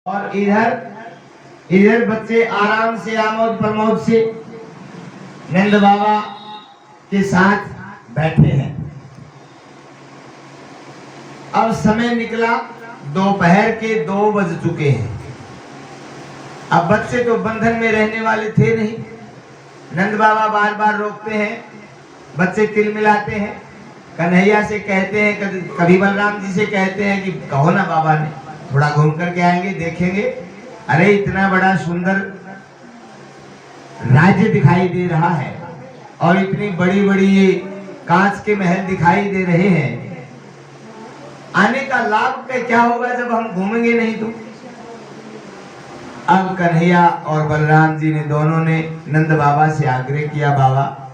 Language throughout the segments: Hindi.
और इधर इधर बच्चे आराम से आमोद प्रमोद से नंद बाबा के साथ बैठे हैं। अब समय निकला, दोपहर के 2 बज चुके हैं। अब बच्चे तो बंधन में रहने वाले थे नहीं। नंद बाबा बार बार रोकते हैं, बच्चे तिल मिलाते हैं, कन्हैया से कहते हैं, कभी बलराम जी से कहते हैं कि कहो ना बाबा ने थोड़ा घूम करके आएंगे, देखेंगे। अरे इतना बड़ा सुंदर राज्य दिखाई दे रहा है और इतनी बड़ी बड़ी ये कांच के महल दिखाई दे रहे हैं, आने का लाभ क्या होगा जब हम घूमेंगे नहीं तो। अब कन्हैया और बलराम जी ने दोनों ने नंद बाबा से आग्रह किया, बाबा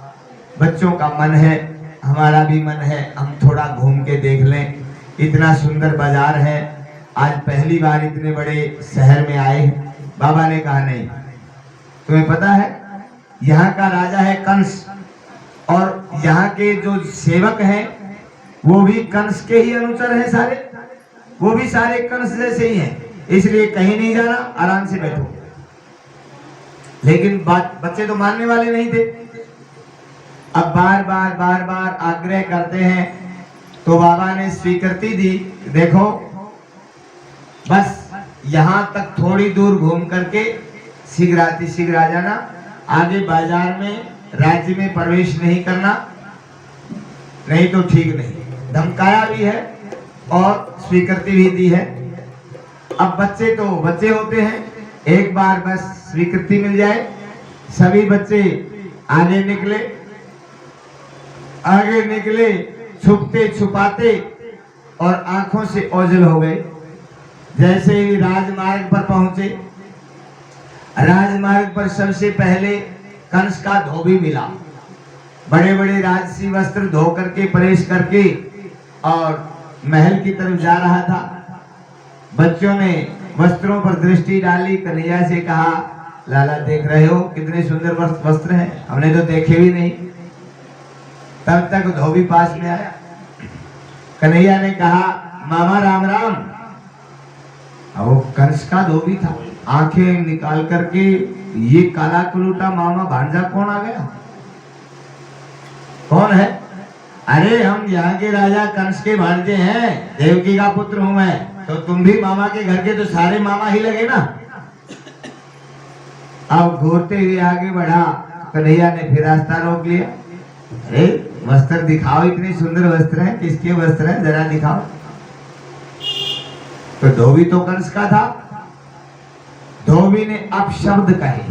बच्चों का मन है, हमारा भी मन है, हम थोड़ा घूम के देख लें। इतना सुंदर बाजार है, आज पहली बार इतने बड़े शहर में आए। बाबा ने कहा नहीं, तुम्हें पता है यहाँ का राजा है कंस, और यहाँ के जो सेवक हैं वो भी कंस के ही अनुचर हैं, सारे वो भी सारे कंस जैसे ही हैं, इसलिए कहीं नहीं जाना, आराम से बैठो। लेकिन बच्चे तो मानने वाले नहीं थे। अब बार बार आग्रह करते हैं तो बाबा ने स्वीकृति दी, देखो बस यहाँ तक थोड़ी दूर घूम करके शीघ्र आ जाना, आगे बाजार में राज्य में प्रवेश नहीं करना, नहीं तो ठीक नहीं। धमकाया भी है और स्वीकृति भी दी है। अब बच्चे तो बच्चे होते हैं, एक बार बस स्वीकृति मिल जाए। सभी बच्चे आगे निकले छुपते छुपाते और आंखों से ओझल हो गए। जैसे ही राजमार्ग पर पहुंचे, राजमार्ग पर सबसे पहले कंस का धोबी मिला, बड़े बड़े राजसी वस्त्र धो करके प्रवेश करके और महल की तरफ जा रहा था। बच्चों ने वस्त्रों पर दृष्टि डाली, कन्हैया से कहा, लाला देख रहे हो कितने सुंदर वस्त्र हैं, हमने तो देखे भी नहीं। तब तक धोबी पास में आया। कन्हैया ने कहा, मामा राम राम। अब वो कंस का धोबी था, आंखें निकाल करके ये काला कुलूटा मामा भांजा कौन आ गया, कौन है? अरे हम यहाँ के राजा कंस के भांजे हैं, देवकी का पुत्र हूं मैं, तो तुम भी मामा के घर के तो सारे मामा ही लगे ना। अब घूरते हुए आगे बढ़ा, कन्हैया ने फिर रास्ता रोक लिया। अरे वस्त्र दिखाओ, इतने सुंदर वस्त्र हैं, किसके वस्त्र हैं, जरा दिखाओ। तो धोबी तो कंस का था। धोबी ने अपशब्द कहे,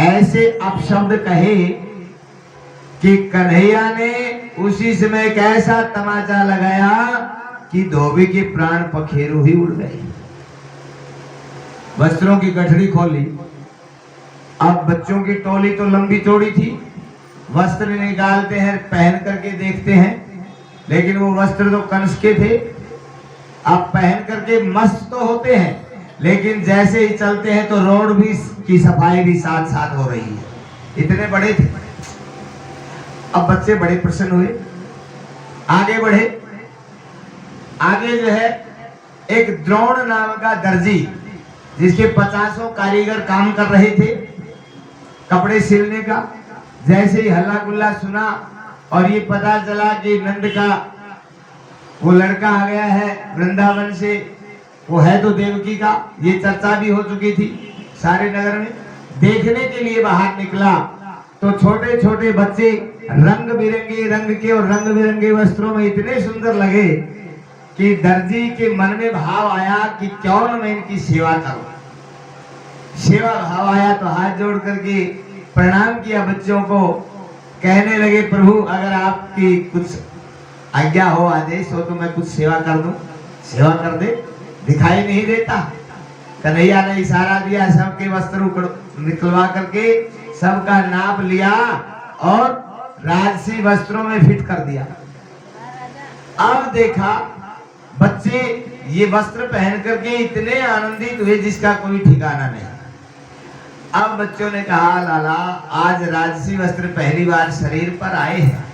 ऐसे अपशब्द कहे कि कन्हैया ने उसी समय एक ऐसा तमाचा लगाया कि धोबी के प्राण पखेरु ही उड़ गए। वस्त्रों की गठरी खोली। अब बच्चों की टोली तो लंबी चौड़ी थी, वस्त्र निकालते हैं, पहन करके देखते हैं, लेकिन वो वस्त्र तो कंस के थे। अब पहन करके मस्त तो होते हैं, लेकिन जैसे ही चलते हैं तो रोड भी की सफाई भी साथ साथ हो रही है, इतने बड़े थे। अब बच्चे बड़े प्रसन्न हुए, आगे बढ़े। आगे जो है एक द्रोण नाम का दर्जी, जिसके 50 कारीगर काम कर रहे थे कपड़े सिलने का। जैसे ही हल्ला गुल्ला सुना और ये पता चला कि नंद का वो लड़का आ गया है वृंदावन से, वो है तो देवकी का, ये चर्चा भी हो चुकी थी सारे नगर में। देखने के लिए बाहर निकला तो छोटे छोटे बच्चे रंग बिरंगे रंग के और रंग बिरंगे वस्त्रों में इतने सुंदर लगे कि दर्जी के मन में भाव आया कि क्यों न मैं इनकी सेवा करूं। सेवा भाव आया तो हाथ जोड़ करके प्रणाम किया बच्चों को, कहने लगे, प्रभु अगर आपकी कुछ आज्ञा हो, आदेश हो तो मैं कुछ सेवा कर दूं। सेवा कर दे, दिखाई नहीं देता। कन्हैया ने इशारा दिया, सबके वस्त्र निकलवा करके सबका नाप लिया और राजसी वस्त्रों में फिट कर दिया। अब देखा बच्चे ये वस्त्र पहन करके इतने आनंदित हुए जिसका कोई ठिकाना नहीं। अब बच्चों ने कहा, लाला आज राजसी वस्त्र पहली बार शरीर पर आए हैं,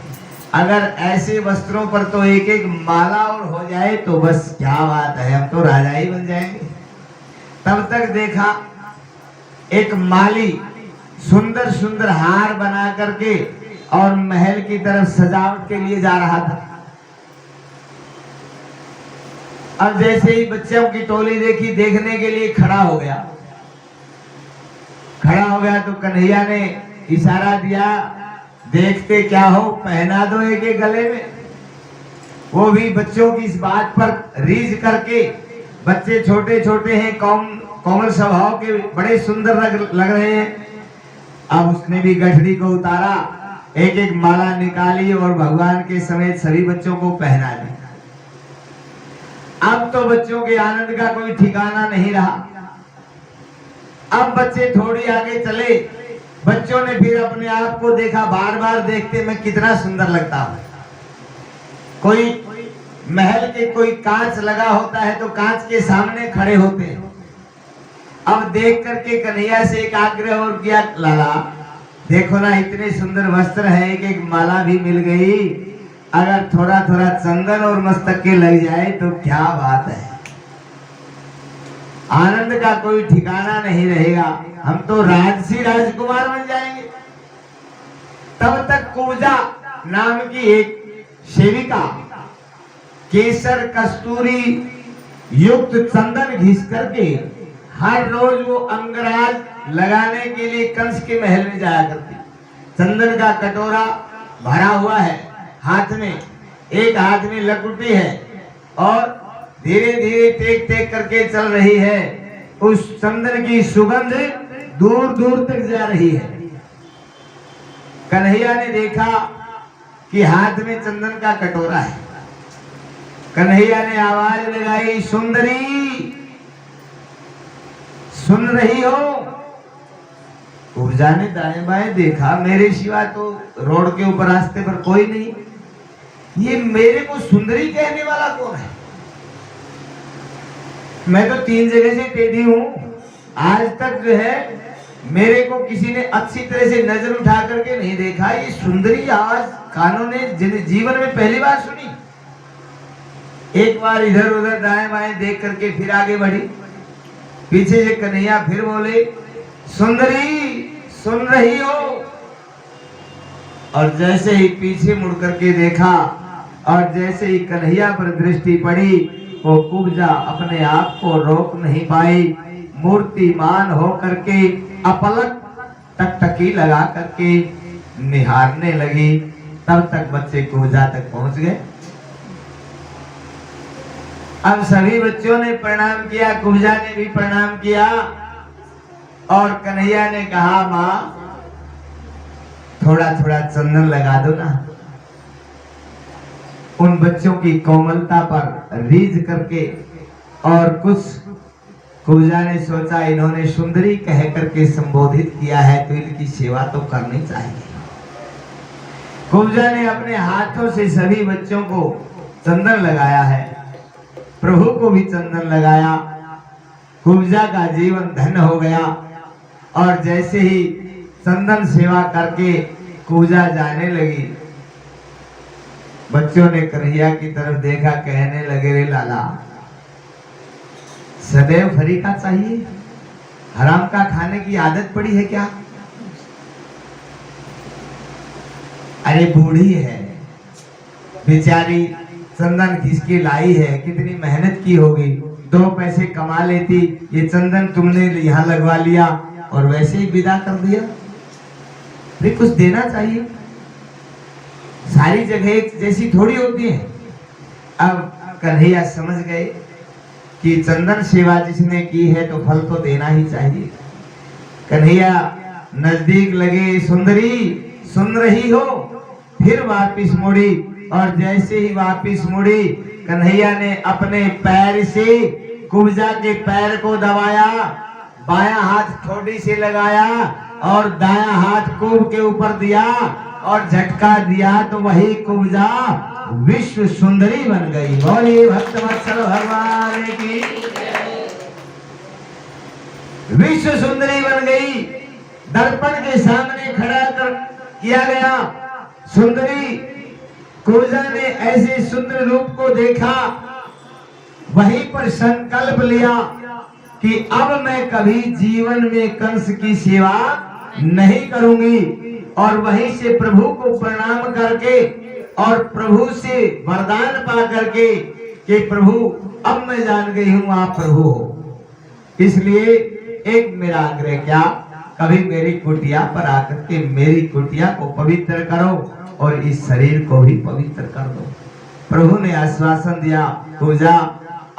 अगर ऐसे वस्त्रों पर तो एक एक माला और हो जाए तो बस क्या बात है, हम तो राजा ही बन जाएंगे। तब तक देखा एक माली सुंदर सुंदर हार बना करके और महल की तरफ सजावट के लिए जा रहा था। अब जैसे ही बच्चों की टोली देखी, देखने के लिए खड़ा हो गया तो कन्हैया ने इशारा दिया, देखते क्या हो, पहना दो एक एक गले में। वो भी बच्चों की इस बात पर रीझ करके, बच्चे छोटे छोटे हैं, कोमल स्वभाव के, बड़े सुंदर लग रहे हैं। अब उसने भी गठड़ी को उतारा, एक एक माला निकाली और भगवान के समेत सभी बच्चों को पहना दी। अब तो बच्चों के आनंद का कोई ठिकाना नहीं रहा। अब बच्चे थोड़ी आगे चले, बच्चों ने फिर अपने आप को देखा, बार बार देखते मैं कितना सुंदर लगता हूं। कोई महल के कोई कांच लगा होता है तो कांच के सामने खड़े होते हैं। अब देख करके कन्हैया से एक आग्रह और किया, लाला देखो ना, इतने सुंदर वस्त्र है, एक एक माला भी मिल गई, अगर थोड़ा थोड़ा चंदन और मस्तक के लग जाए तो क्या बात है, आनंद का कोई ठिकाना नहीं रहेगा, हम तो राजसी राजकुमार बन जाएंगे। तब तक कुब्जा नाम की एक सेविका केसर कस्तूरी युक्त चंदन घिस करके हर रोज वो अंगराज लगाने के लिए कंस के महल में जाया करती। चंदन का कटोरा भरा हुआ है हाथ में, एक हाथ में लकुटी है और धीरे धीरे टेक टेक करके चल रही है। उस चंदन की सुगंध दूर दूर तक जा रही है। कन्हैया ने देखा कि हाथ में चंदन का कटोरा है। कन्हैया ने आवाज लगाई, सुंदरी सुन रही हो? कुब्जा ने दाएं बाएं देखा, मेरे सिवा तो रोड के ऊपर रास्ते पर कोई नहीं, ये मेरे को सुंदरी कहने वाला कौन है? मैं तो 3 जगह से टेढ़ी हूं, आज तक जो है मेरे को किसी ने अच्छी तरह से नजर उठा करके नहीं देखा। ये सुंदरी आज कानों ने जीवन में पहली बार सुनी। एक बार इधर उधर दाएं बाएं देख करके फिर आगे बढ़ी। पीछे से कन्हैया फिर बोले, सुंदरी सुन रही हो? और जैसे ही पीछे मुड़ करके देखा और जैसे ही कन्हैया पर दृष्टि पड़ी, वो कुब्जा अपने आप को रोक नहीं पाई, मूर्तिमान हो करके अपलक टकटकी लगा करके निहारने लगी। तब तक बच्चे कुब्जा तक पहुंच गए। अब सभी बच्चों ने प्रणाम किया, कुब्जा ने भी प्रणाम किया और कन्हैया ने कहा, माँ थोड़ा थोड़ा चंदन लगा दो ना। उन बच्चों की कोमलता पर रीझ करके और कुछ कुब्जा ने सोचा, इन्होंने सुंदरी कह करके संबोधित किया है तो इनकी सेवा तो करनी चाहिए। कुब्जा ने अपने हाथों से सभी बच्चों को चंदन लगाया है, प्रभु को भी चंदन लगाया। कुब्जा का जीवन धन्य हो गया और जैसे ही चंदन सेवा करके कुब्जा जाने लगी, बच्चों ने कन्हैया की तरफ देखा, कहने लगे, रे लाला सदैव फरीका चाहिए, हराम का खाने की आदत पड़ी है क्या? अरे बूढ़ी है बेचारी, चंदन किसकी लाई है, कितनी मेहनत की होगी, 2 पैसे कमा लेती, ये चंदन तुमने यहाँ लगवा लिया और वैसे ही विदा कर दिया। फिर कुछ देना चाहिए, सारी जगह एक जैसी थोड़ी होती है। अब कन्हैया समझ गए कि चंदन सेवा जिसने की है तो फल तो देना ही चाहिए। कन्हैया नजदीक लगे, सुंदरी सुन रही हो? फिर वापिस मुड़ी और जैसे ही वापिस मुड़ी, कन्हैया ने अपने पैर से कुब्जा के पैर को दबाया, बायां हाथ ठोडी से लगाया और दायां हाथ कुब के ऊपर दिया और झटका दिया तो वही कुब्जा विश्व सुंदरी बन गई। बोलिए भक्तवत्सल भगवान की। विश्व सुंदरी बन गई। दर्पण के सामने खड़ा कर किया गया। सुंदरी कुब्जा ने ऐसे सुंदर रूप को देखा, वहीं पर संकल्प लिया कि अब मैं कभी जीवन में कंस की सेवा नहीं करूंगी। और वहीं से प्रभु को प्रणाम करके और प्रभु से वरदान पा करके कि प्रभु अब मैं जान गई हूं आप प्रभु हो, इसलिए एक मेरा आग्रह, क्या कभी मेरी कुटिया पर आकर के मेरी कुटिया को पवित्र करो और इस शरीर को भी पवित्र कर दो। प्रभु ने आश्वासन दिया, पूजा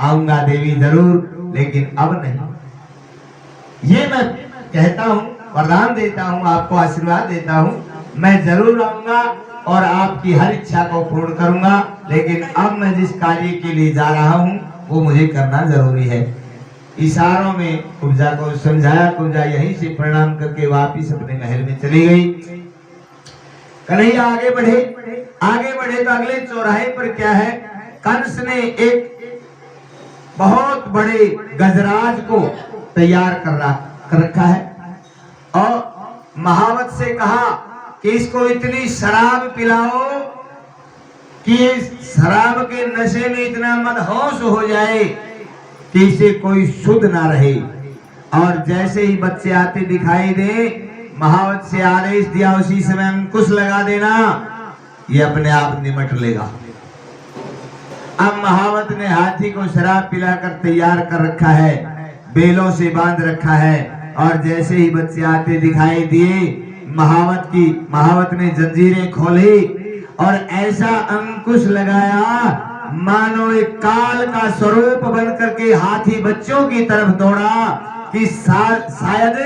आऊंगा देवी जरूर, लेकिन अब नहीं। ये मैं कहता हूँ, वरदान देता हूँ, आपको आशीर्वाद देता हूँ, मैं जरूर आऊंगा और आपकी हर इच्छा को पूर्ण करूंगा, लेकिन अब मैं जिस कार्य के लिए जा रहा हूँ वो मुझे करना जरूरी है। इशारों में कुब्जा को समझाया। कुब्जा यहीं से प्रणाम करके वापिस अपने महल में चली गई। कन्हैया आगे बढ़े तो अगले चौराहे पर क्या है, कंस ने एक बहुत बड़े गजराज को तैयार कर रखा है और महावत से कहा कि इसको इतनी शराब पिलाओ कि इस शराब के नशे में इतना मदहोश हो जाए कि इसे कोई शुद्ध ना रहे। और जैसे ही बच्चे आते दिखाई दे, महावत से आदेश दिया उसी समय अंकुश लगा देना, ये अपने आप निमट लेगा। अब महावत ने हाथी को शराब पिलाकर तैयार कर रखा है, बेलों से बांध रखा है, और जैसे ही बच्चे आते दिखाई दिए, महावत ने जंजीरें खोली और ऐसा अंकुश लगाया मानो एक काल का स्वरूप बनकर के हाथी बच्चों की तरफ दौड़ा कि शायद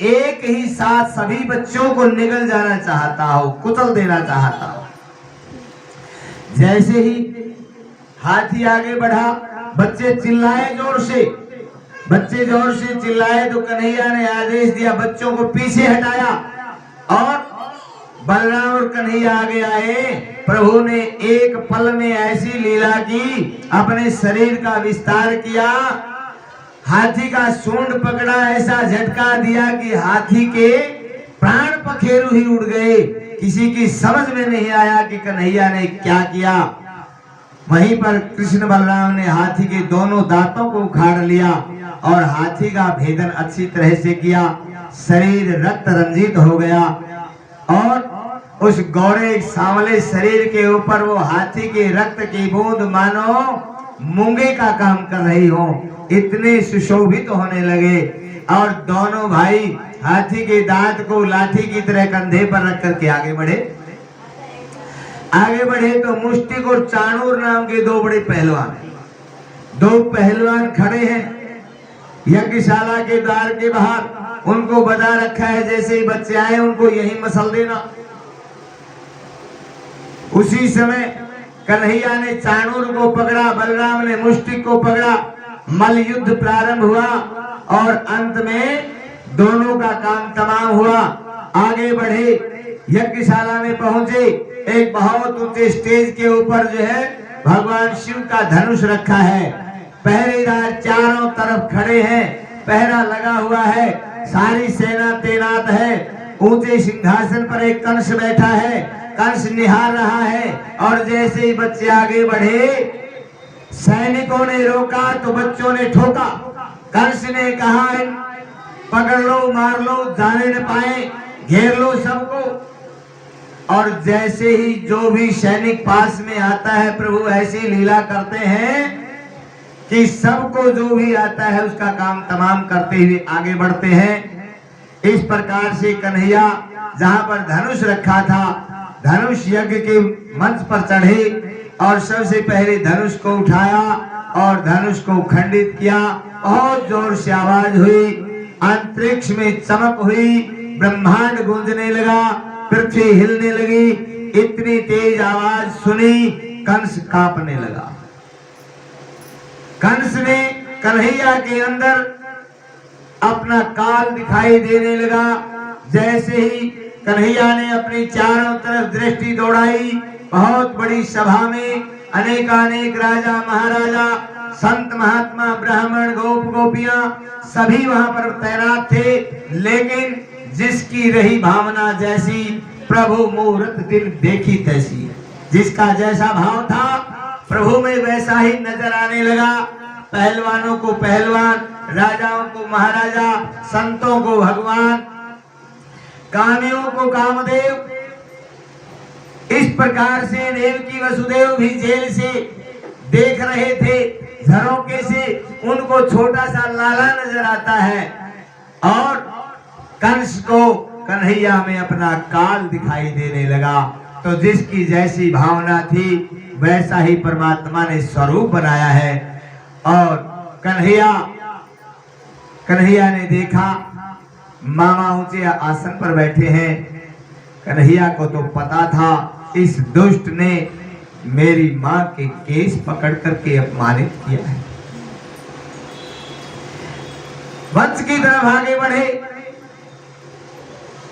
एक ही साथ सभी बच्चों को निगल जाना चाहता हो, कुचल देना चाहता हो। जैसे ही हाथी आगे बढ़ा, बच्चे चिल्लाए जोर से, चिल्लाए तो कन्हैया ने आदेश दिया, बच्चों को पीछे हटाया और बलराम और कन्हैया आगे आए। प्रभु ने एक पल में ऐसी लीला की, अपने शरीर का विस्तार किया, हाथी का सूंड पकड़ा, ऐसा झटका दिया कि हाथी के प्राण पखेरु ही उड़ गए। किसी की समझ में नहीं आया कि कन्हैया ने क्या किया। वहीं पर कृष्ण बलराम ने हाथी के दोनों दांतों को उखाड़ लिया और हाथी का भेदन अच्छी तरह से किया। शरीर रक्त रंजित हो गया और उस गौरे सांवले शरीर के ऊपर वो हाथी के रक्त की बूंद मानो मूंगे का काम कर रही हो, इतने सुशोभित होने लगे। और दोनों भाई हाथी के दांत को लाठी की तरह कंधे पर रख करके आगे बढ़े तो मुष्टिक और चाणूर नाम के दो बड़े पहलवान खड़े हैं यज्ञशाला के द्वार के बाहर। उनको बता रखा है जैसे ही बच्चे आए उनको यही मसल देना। उसी समय कन्हैया ने चाणूर को पकड़ा, बलराम ने मुष्टिक को पकड़ा, मल्ल युद्ध प्रारंभ हुआ और अंत में दोनों का काम तमाम हुआ। आगे बढ़े, यज्ञशाला में पहुंचे, एक बहुत ऊंचे स्टेज के ऊपर जो है भगवान शिव का धनुष रखा है। पहरेदार चारों तरफ खड़े हैं, पहरा लगा हुआ है, सारी सेना तैनात है। ऊंचे सिंहासन पर एक कंस बैठा है, कंस निहार रहा है। और जैसे ही बच्चे आगे बढ़े, सैनिकों ने रोका तो बच्चों ने ठोका। कंस ने कहा पकड़ लो, मार लो, जाने न पाए, घेर लो सबको। और जैसे ही जो भी सैनिक पास में आता है, प्रभु ऐसी लीला करते हैं कि सबको जो भी आता है उसका काम तमाम करते हुए आगे बढ़ते हैं। इस प्रकार से कन्हैया जहां पर धनुष रखा था, धनुष यज्ञ के मंच पर चढ़े और सबसे पहले धनुष को उठाया और धनुष को खंडित किया। बहुत जोर से आवाज हुई, अंतरिक्ष में चमक हुई, ब्रह्मांड गूंजने लगा, पृथ्वी हिलने लगी। इतनी तेज आवाज सुनी, कंस कांपने लगा। कंस ने कन्हैया के अंदर अपना काल दिखाई देने लगा। जैसे ही कन्हैया ने अपनी चारों तरफ दृष्टि दौड़ाई, बहुत बड़ी सभा में अनेकानेक राजा महाराजा, संत महात्मा, ब्राह्मण, गोप गोपियां सभी वहां पर तैनात थे। लेकिन जिसकी रही भावना जैसी, प्रभु मुहूर्त दिन देखी तैसी। जिसका जैसा भाव था प्रभु में वैसा ही नजर आने लगा। पहलवानों को पहलवान, राजाओं को महाराजा, संतों को भगवान, कामियों को कामदेव। इस प्रकार से देवकी वसुदेव भी जेल से देख रहे थे, झरोके से उनको छोटा सा लाला नजर आता है और कंस को कन्हैया में अपना काल दिखाई देने लगा। तो जिसकी जैसी भावना थी वैसा ही परमात्मा ने स्वरूप बनाया है। और कन्हैया ने देखा मामा ऊंचे आसन पर बैठे हैं। कन्हैया को तो पता था इस दुष्ट ने मेरी मां के केस पकड़ करके अपमानित किया है। वंश की तरफ आगे बढ़े।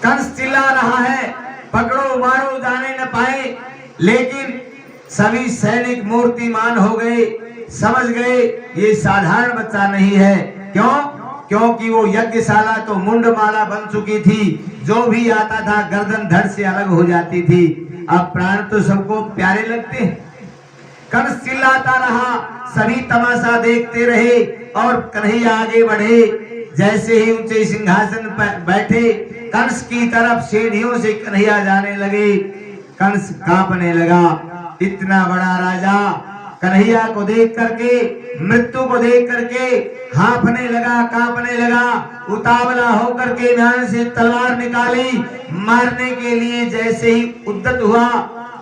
कंस चिल्ला रहा है, पकड़ो मारो जाने न पाए, लेकिन सभी सैनिक मूर्तिमान हो गए, समझ गए ये साधारण बच्चा नहीं है। क्यों? क्योंकि वो यज्ञशाला तो मुंडमाला बन चुकी थी, जो भी आता था गर्दन धड़ से अलग हो जाती थी। अब प्राण तो सबको प्यारे लगते हैं। कंस चिल्लाता रहा, सभी तमाशा देखते रहे और कन्हैया आगे बढ़े। जैसे ही ऊंचे सिंहासन पर बैठे, कंस की तरफ सीढ़ियों से कन्हैया जाने लगे। कंस कांपने लगा। इतना बड़ा राजा कन्हैया को देख करके, मृत्यु को देख करके हांफने लगा, कांपने लगा। उतावला होकर के ध्यान से तलवार निकाली, मारने के लिए जैसे ही उद्यत हुआ,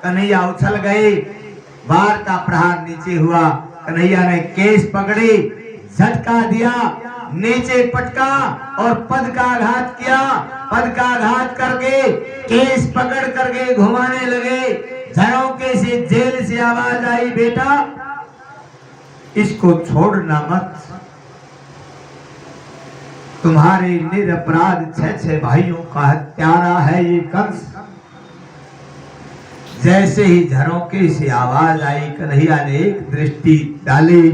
कन्हैया उछल गए। वार का प्रहार नीचे हुआ। कन्हैया ने केस पकड़ी, झटका दिया, नीचे पटका और पद का आघात किया। पद का आघात करके केस पकड़ करके घुमाने लगे। झरोके से जेल से आवाज आई, बेटा इसको छोड़ना मत, तुम्हारे निरपराध 6 भाइयों का हत्यारा है ये कंस। जैसे ही झरोके से आवाज आई, कन्हैया ने एक दृष्टि डाली।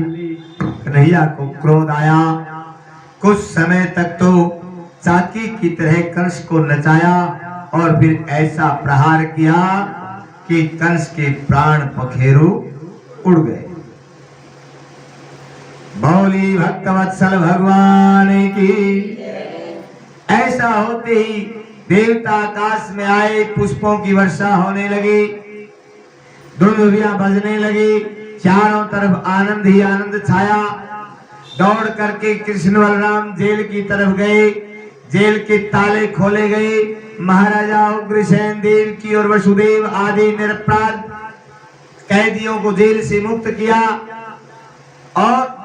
कन्हैया को क्रोध आया। कुछ समय तक तो चाकी की तरह कंस को नचाया और फिर ऐसा प्रहार किया कि कंस के प्राण पखेरु उड़ गए। बोली भक्तवत्सल भगवान की। ऐसा होते ही देवता आकाश में आए, पुष्पों की वर्षा होने लगी, दुर्दुभियां बजने लगी, चारों तरफ आनंद ही आनंद छाया। दौड़ करके कृष्ण बलराम जेल की तरफ गए। जेल के ताले खोले गए। महाराजा उग्रसेन देव की और वसुदेव आदि निरपराध कैदियों को जेल से मुक्त किया। और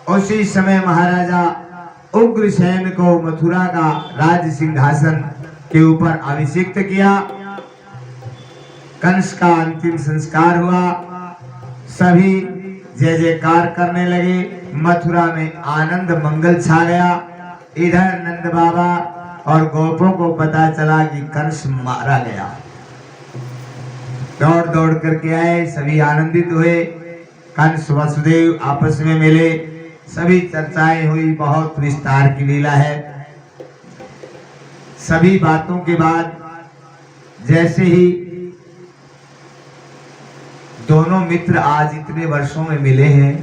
उसी समय महाराजा उग्रसेन को मथुरा का राज सिंहासन के ऊपर अभिषिक्त किया। कंस का अंतिम संस्कार हुआ। सभी जय जयकार करने लगे। मथुरा में आनंद मंगल छा गया। इधर नंद बाबा और गोपों को पता चला कि कंस मारा गया। दौड़ दौड़ करके आए, सभी आनंदित हुए। कंस वसुदेव आपस में मिले, सभी चर्चाएं हुई। बहुत विस्तार की लीला है। सभी बातों के बाद जैसे ही दोनों मित्र आज इतने वर्षों में मिले हैं,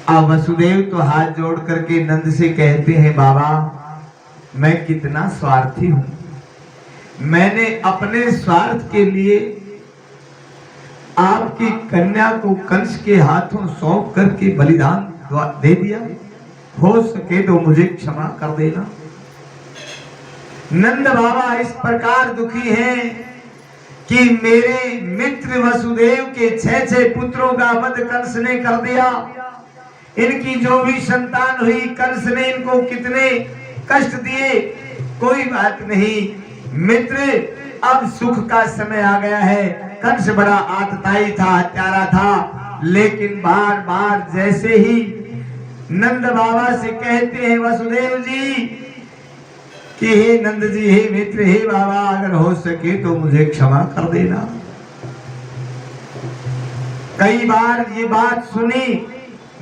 अब वसुदेव तो हाथ जोड़ करके नंद से कहते हैं, बाबा मैं कितना स्वार्थी हूं। मैंने अपने स्वार्थ के लिए आपकी कन्या को कंस के हाथों सौंप करके बलिदान दे दिया। हो सके तो मुझे क्षमा कर देना। नंद बाबा इस प्रकार दुखी हैं कि मेरे मित्र वसुदेव के 6 पुत्रों का वध कंस ने कर दिया। इनकी जो भी संतान हुई, कंस ने इनको कितने कष्ट दिए। कोई बात नहीं मित्र, अब सुख का समय आ गया है। कंस बड़ा आतताई था, हत्यारा था, लेकिन बार बार जैसे ही नंद बाबा से कहते हैं वसुदेव जी कि हे नंद जी, हे मित्र, हे बाबा, अगर हो सके तो मुझे क्षमा कर देना। कई बार ये बात सुनी,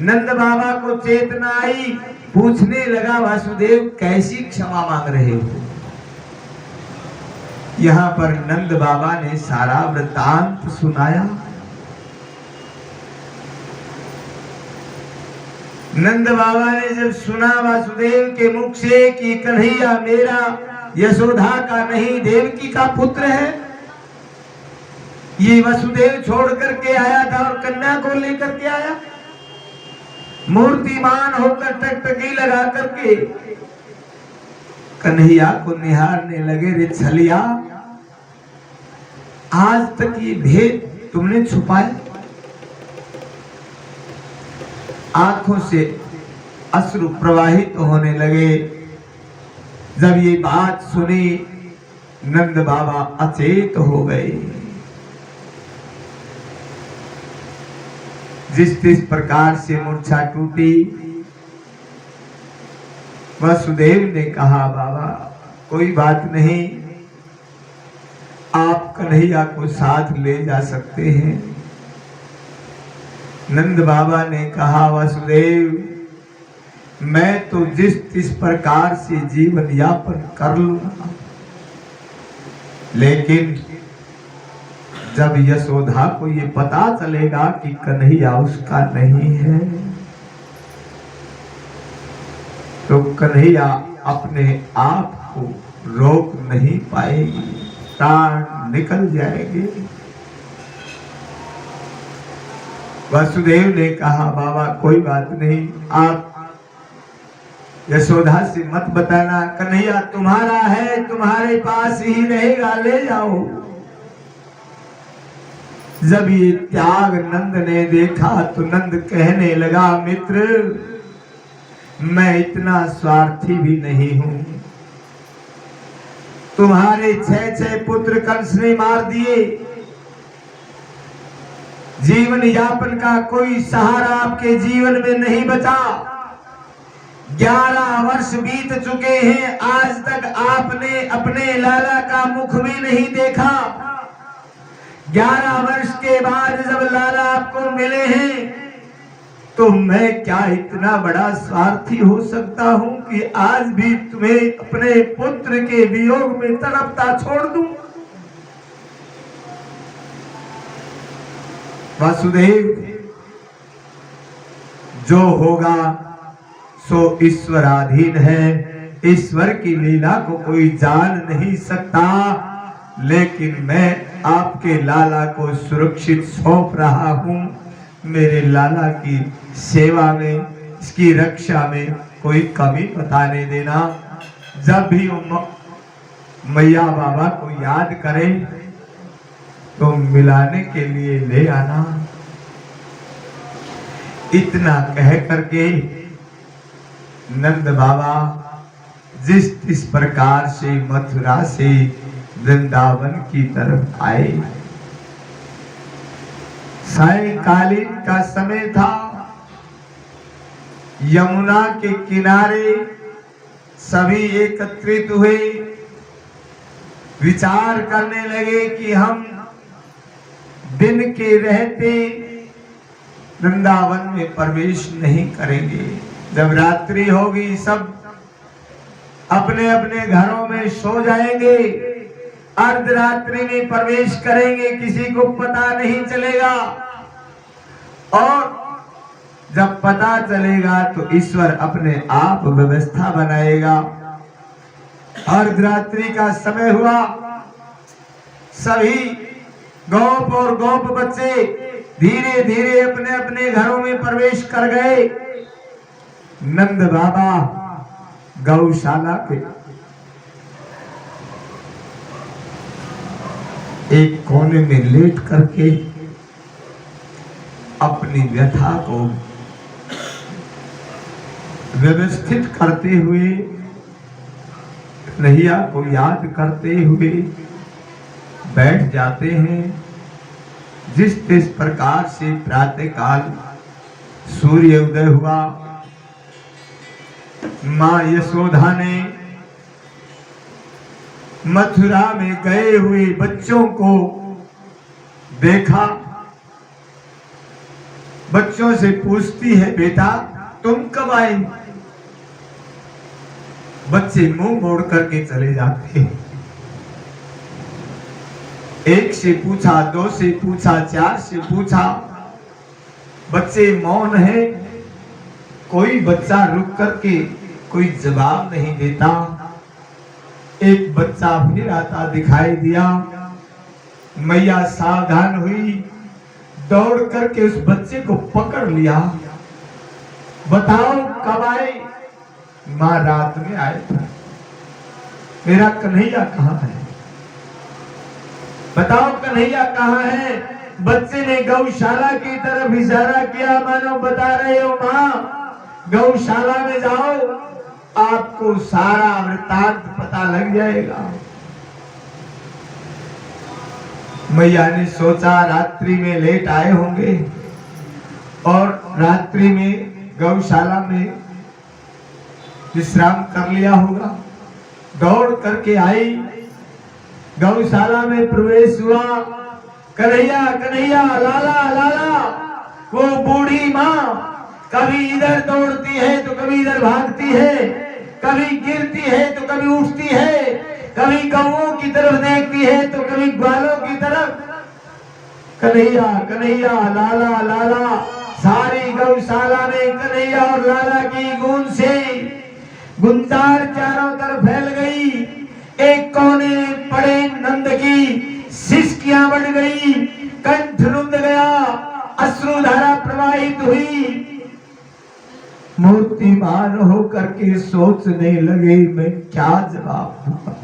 नंद बाबा को चेतना आई। पूछने लगा, वासुदेव कैसी क्षमा मांग रहे हो? यहाँ पर नंद बाबा ने सारा वृत्तांत सुनाया। नंद बाबा ने जब सुना वासुदेव के मुख से कि कन्हैया मेरा यशोदा का नहीं देवकी का पुत्र है, ये वसुदेव छोड़ करके आया था और कन्या को लेकर के आया, मूर्तिमान होकर टकटकी लगा करके कन्हैया को निहारने लगे। रे छलिया, आज तक ये भेद तुमने छुपाया। आंखों से अश्रु प्रवाहित होने लगे। जब ये बात सुनी नंद बाबा अचेत हो गए। जिस प्रकार से मूर्छा टूटी, वसुदेव ने कहा बाबा कोई बात नहीं, आप कन्हैया को साथ ले जा सकते हैं। नंद बाबा ने कहा वासुदेव मैं तो जिस प्रकार से जीवन यापन कर लूंगा, लेकिन जब यशोदा को ये पता चलेगा कि कन्हैया उसका नहीं है, तो कन्हैया अपने आप को रोक नहीं पाएगी, प्राण निकल जाएंगे। वसुदेव ने कहा बाबा कोई बात नहीं, आप यशोदा से मत बताना, कन्हैया तुम्हारा है, तुम्हारे पास ही रहेगा, ले जाओ। जब ये त्याग नंद ने देखा तो नंद कहने लगा मित्र, मैं इतना स्वार्थी भी नहीं हूं। तुम्हारे 6 पुत्र कंस ने मार दिए, जीवन यापन का कोई सहारा आपके जीवन में नहीं बचा। 11 वर्ष बीत चुके हैं, आज तक आपने अपने लाला का मुख भी नहीं देखा। 11 वर्ष के बाद जब लाला आपको मिले हैं, तो मैं क्या इतना बड़ा स्वार्थी हो सकता हूं कि आज भी तुम्हें अपने पुत्र के वियोग में तड़पता छोड़ दूं। वासुदेव जो होगा सो ईश्वराधीन है, ईश्वर की लीला को कोई जान नहीं सकता, लेकिन मैं आपके लाला को सुरक्षित सौंप रहा हूं। मेरे लाला की सेवा में, इसकी रक्षा में कोई कमी बताने देना। जब भी मैया बाबा को याद करें तो मिलाने के लिए ले आना। इतना कह करके नंद बाबा जिस प्रकार से मथुरा से वृंदावन की तरफ आए, सायंकालीन का समय था। यमुना के किनारे सभी एकत्रित हुए, विचार करने लगे कि हम दिन के रहते वृंदावन में प्रवेश नहीं करेंगे। जब रात्रि होगी सब अपने अपने घरों में सो जाएंगे, अर्धरात्रि में प्रवेश करेंगे, किसी को पता नहीं चलेगा। और जब पता चलेगा तो ईश्वर अपने आप व्यवस्था बनाएगा। अर्धरात्रि का समय हुआ, सभी गोप और गोप बच्चे धीरे धीरे अपने अपने घरों में प्रवेश कर गए। नंद बाबा गौशाला के एक कोने में लेट करके अपनी व्यथा को व्यवस्थित करते हुए, कन्हैया को याद करते हुए बैठ जाते हैं। जिस प्रकार से प्रातःकाल सूर्य उदय हुआ, मां यशोदा ने मथुरा में गए हुए बच्चों को देखा। बच्चों से पूछती है बेटा तुम कब आए? बच्चे मुंह मोड़ करके चले जाते हैं। एक से पूछा, 2 से पूछा, 4 से पूछा, बच्चे मौन है। कोई बच्चा रुक करके कोई जवाब नहीं देता। एक बच्चा फिर आता दिखाई दिया। मैया सावधान हुई, दौड़ करके उस बच्चे को पकड़ लिया। बताओ कब आए? मां रात में आए थे। मेरा कन्हैया कहाँ है? बताओ कन्हैया कहाँ है? बच्चे ने गौशाला की तरफ इशारा किया, मानो बता रहे हो मां गौशाला में जाओ, आपको सारा वृत्तांत पता लग जाएगा। मैया ने सोचा रात्रि में लेट आए होंगे और रात्रि में गौशाला में विश्राम कर लिया होगा। दौड़ करके आई, गौशाला में प्रवेश हुआ। कन्हैया कन्हैया, लाला लाला। वो बूढ़ी माँ कभी इधर दौड़ती है तो कभी इधर भागती है, कभी गिरती है तो कभी उठती है, कभी गौओं की तरफ देखती है तो कभी ग्वालों की तरफ। कन्हैया कन्हैया, लाला लाला। सारी गौशाला में कन्हैया और लाला की गूंज से गुंजार चारों तरफ फैल गई। एक कोने में पड़े नंद की सिसकियां बढ़ गई, कंठ रुंध गया, अश्रुधारा प्रवाहित हुई। मूर्तिमान होकर के सोचने लगे मैं क्या जवाब दूंगा।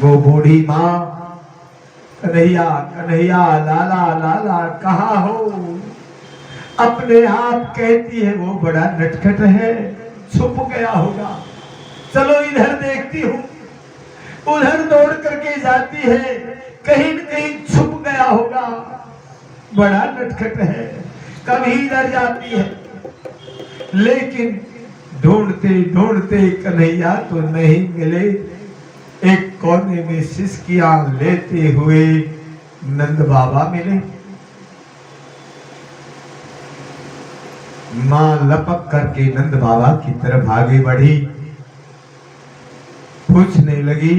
वो बूढ़ी माँ कन्हैया कन्हैया, लाला लाला कहाँ हो? अपने आप कहती है वो बड़ा नटखट है, छुप गया होगा, चलो इधर देखती हूँ। उधर दौड़ करके जाती है, कहीं न कहीं छुप गया होगा, बड़ा नटखट है। कभी इधर जाती है, लेकिन ढूंढते ढूंढते कन्हैया तो नहीं मिले। एक कोने में सिसकियां लेते हुए नंद बाबा मिले। मां लपक करके नंद बाबा की तरफ आगे बढ़ी, पूछने लगी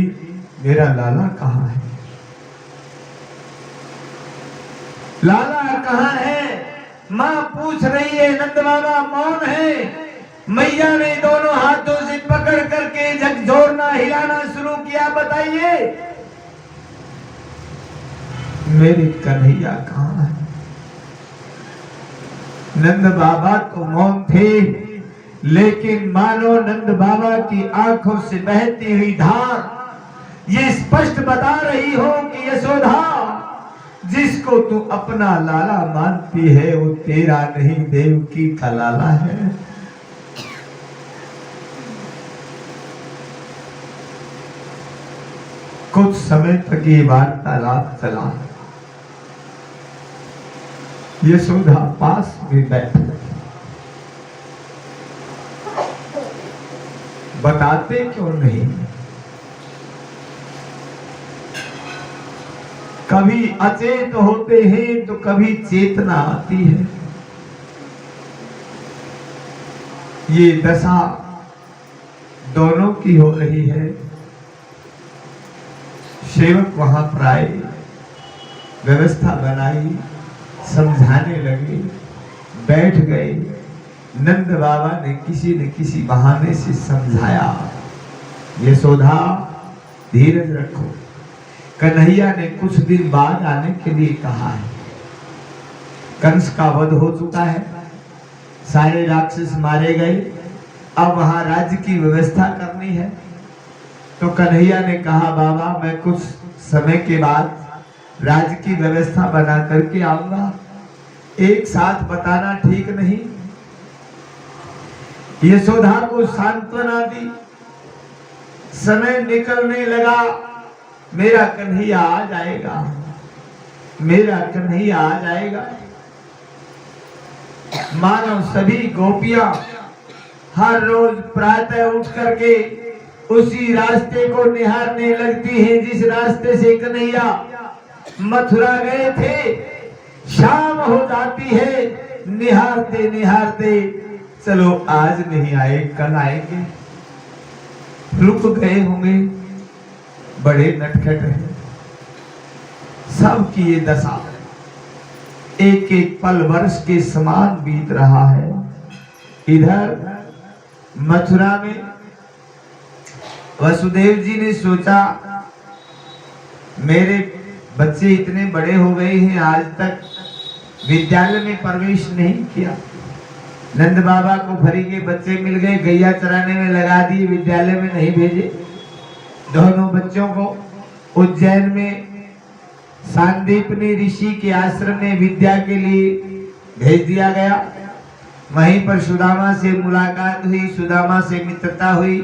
मेरा लाला कहाँ है? लाला कहाँ है? मां पूछ रही है, नंद बाबा मौन है। मैया ने दोनों हाथों से पकड़ करके झकझोरना हिलाना शुरू किया, बताइए मेरे कन्हैया कहाँ है? नंद बाबा तो मौन थे, लेकिन मानो नंद बाबा की आंखों से बहती हुई धार ये स्पष्ट बता रही हो कि यशोदा, जिसको तू अपना लाला मानती है वो तेरा नहीं देवकी का लाला है। कुछ समय तक ये वार्तालाप चला। यशोदा पास में बैठ बताते क्यों नहीं? कभी अचेत होते हैं तो कभी चेतना आती है। ये दशा दोनों की हो रही है। सेवक वहां पर आए, व्यवस्था बनाई, समझाने लगे, बैठ गए। नंद बाबा ने किसी बहाने से समझाया, यशोदा धीरज रखो। कन्हैया ने कुछ दिन बाद आने के लिए कहा है। कंस का वध हो चुका है, सारे राक्षस मारे गए, अब वहां राज्य की व्यवस्था करनी है। तो कन्हैया ने कहा बाबा मैं कुछ समय के बाद राज्य की व्यवस्था बना करके आऊंगा, एक साथ बताना ठीक नहीं। यशोदा को सांत्वना दी। समय निकलने लगा, मेरा कन्हैया आ जाएगा, मेरा कन्हैया आ जाएगा। मानो सभी गोपियां हर रोज प्रातः उठ करके उसी रास्ते को निहारने लगती हैं जिस रास्ते से कन्हैया मथुरा गए थे। शाम हो जाती है, निहारते निहारते चलो आज नहीं आए कल आएंगे, रुक गए होंगे, बड़े नटखट हैं। सबकी ये दशा। एक एक पल वर्ष के समान बीत रहा है। इधर मथुरा में वसुदेव जी ने सोचा, मेरे बच्चे इतने बड़े हो गए हैं, आज तक विद्यालय में प्रवेश नहीं किया। नंद बाबा को फरी के बच्चे मिल गए, गैया चराने में लगा दिए, विद्यालय में नहीं भेजे। दोनों बच्चों को उज्जैन में सांदीपनी ऋषि के आश्रम में विद्या के लिए भेज दिया गया। वहीं पर सुदामा से मुलाकात हुई, सुदामा से मित्रता हुई।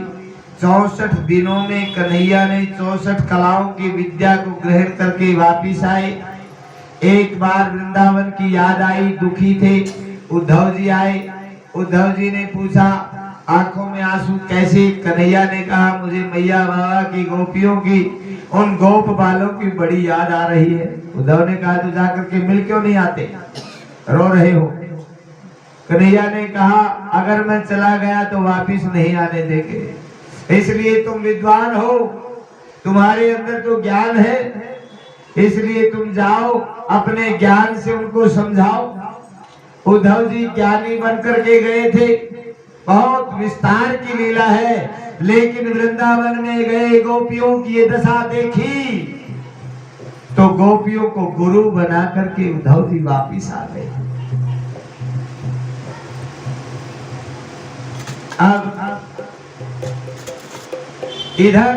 64 दिनों में कन्हैया ने 64 कलाओं की विद्या को ग्रहण करके वापिस आए। एक बार वृंदावन की याद आई, दुखी थे, उद्धव जी आए। उद्धव जी ने पूछा, आंखों में आंसू कैसे? कन्हैया ने कहा, मुझे मैया बाबा की गोपियों की, उन गोप बालों की बड़ी याद आ रही है। उद्धव ने कहा, तो जाकर के मिल क्यों नहीं आते, रो रहे हो? कन्हैया ने कहा, अगर मैं चला गया तो वापिस नहीं आने देंगे, इसलिए तुम विद्वान हो, तुम्हारे अंदर तो ज्ञान है, इसलिए तुम जाओ, अपने ज्ञान से उनको समझाओ। उद्धव जी ज्ञानी बनकर के गए थे, बहुत विस्तार की लीला है, लेकिन वृंदावन में गए, गोपियों की ये दशा देखी तो गोपियों को गुरु बना करके उद्धव जी वापिस आ गए। अब इधर